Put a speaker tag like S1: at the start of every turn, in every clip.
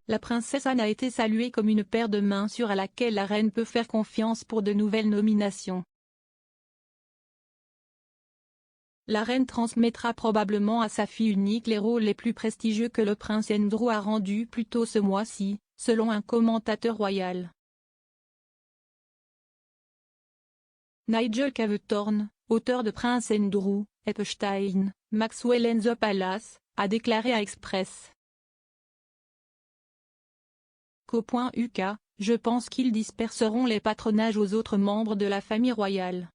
S1: La princesse Anne a été saluée comme une paire de mains sûres à laquelle la reine peut faire confiance pour de nouvelles nominations. La reine transmettra probablement à sa fille unique les rôles les plus prestigieux que le prince Andrew a rendus plus tôt ce mois-ci, selon un commentateur royal. Nigel Cavethorne, auteur de Prince Andrew, Epstein, Maxwell and the Palace, a déclaré à Express. Co.uk, je pense qu'ils disperseront les patronages aux autres membres de la famille royale.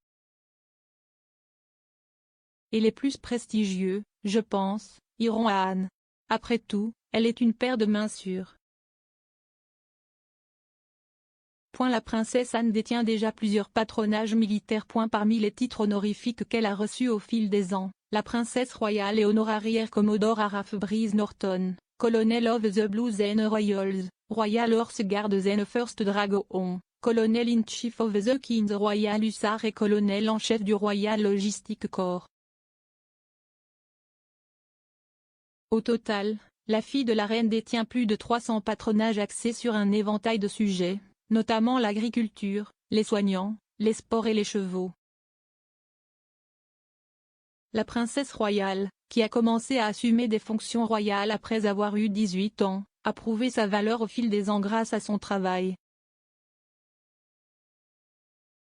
S1: Et les plus prestigieux, je pense, iront à Anne. Après tout, elle est une paire de mains sûres. La princesse Anne détient déjà plusieurs patronages militaires. Parmi les titres honorifiques qu'elle a reçus au fil des ans, la princesse royale et honorarière Commodore Araf Breeze Norton, Colonel of the Blues and Royals, Royal Horse Guards and First Dragoon, Colonel in Chief of the King's Royal Hussars et Colonel en chef du Royal Logistic Corps. Au total, la fille de la reine détient plus de 300 patronages axés sur un éventail de sujets, notamment l'agriculture, les soignants, les sports et les chevaux. La princesse royale, qui a commencé à assumer des fonctions royales après avoir eu 18 ans, a prouvé sa valeur au fil des ans grâce à son travail.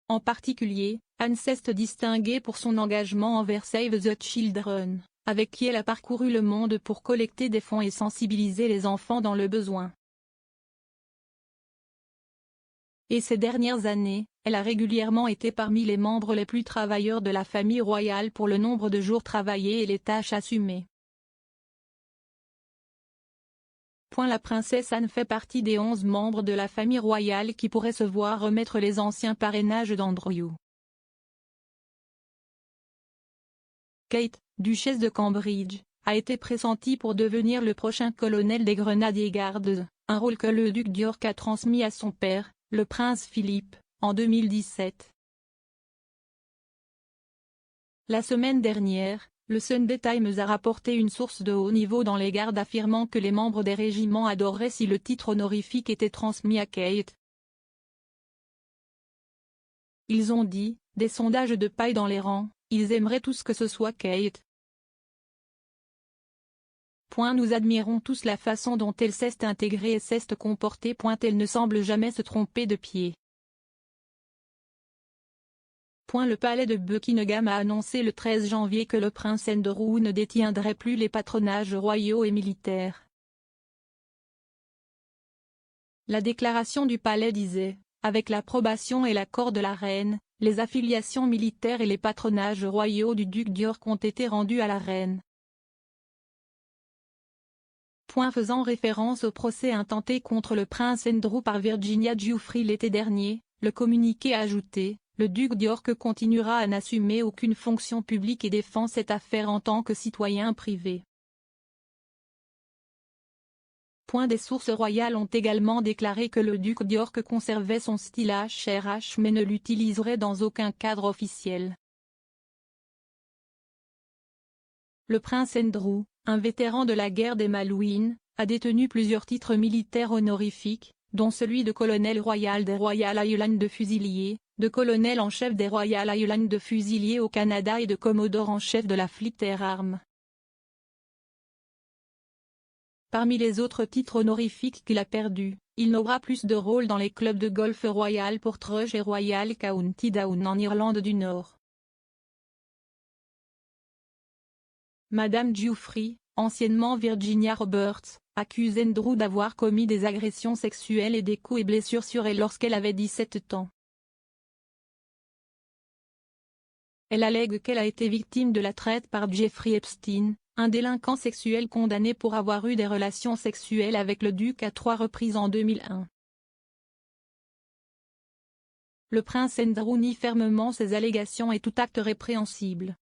S1: En particulier, Anne s'est distinguée pour son engagement envers Save the Children, avec qui elle a parcouru le monde pour collecter des fonds et sensibiliser les enfants dans le besoin. Et ces dernières années, elle a régulièrement été parmi les membres les plus travailleurs de la famille royale pour le nombre de jours travaillés et les tâches assumées. La princesse Anne fait partie des 11 membres de la famille royale qui pourraient se voir remettre les anciens parrainages d'Andrew. Kate, duchesse de Cambridge, a été pressentie pour devenir le prochain colonel des Grenadier Guards, un rôle que le duc d'York a transmis à son père, le prince Philippe, en 2017. La semaine dernière, le Sunday Times a rapporté une source de haut niveau dans les gardes affirmant que les membres des régiments adoreraient si le titre honorifique était transmis à Kate. Ils ont dit, des sondages de paille dans les rangs, ils aimeraient tous que ce soit Kate. Nous admirons tous la façon dont elle s'est intégrée et s'est comportée. Elle ne semble jamais se tromper de pied. Le palais de Buckingham a annoncé le 13 janvier que le prince Andrew ne détiendrait plus les patronages royaux et militaires. La déclaration du palais disait, avec l'approbation et l'accord de la reine, les affiliations militaires et les patronages royaux du duc d'York ont été rendus à la reine. Faisant référence au procès intenté contre le prince Andrew par Virginia Giuffre l'été dernier, le communiqué a ajouté, le duc d'York continuera à n'assumer aucune fonction publique et défend cette affaire en tant que citoyen privé. Des sources royales ont également déclaré que le duc d'York conservait son style HRH mais ne l'utiliserait dans aucun cadre officiel. Le prince Andrew, un vétéran de la guerre des Malouines, a détenu plusieurs titres militaires honorifiques, dont celui de colonel royal des Royal Highlands de Fusiliers, de colonel en chef des Royal Highlands de Fusiliers au Canada et de commodore en chef de la Fleet Air Arm. Parmi les autres titres honorifiques qu'il a perdus, il n'aura plus de rôle dans les clubs de golf Royal Portrush et Royal County Down en Irlande du Nord. Madame Giuffre, anciennement Virginia Roberts, accuse Andrew d'avoir commis des agressions sexuelles et des coups et blessures sur elle lorsqu'elle avait 17 ans. Elle allègue qu'elle a été victime de la traite par Jeffrey Epstein, un délinquant sexuel condamné pour avoir eu des relations sexuelles avec le duc à 3 reprises en 2001. Le prince Andrew nie fermement ces allégations et tout acte répréhensible.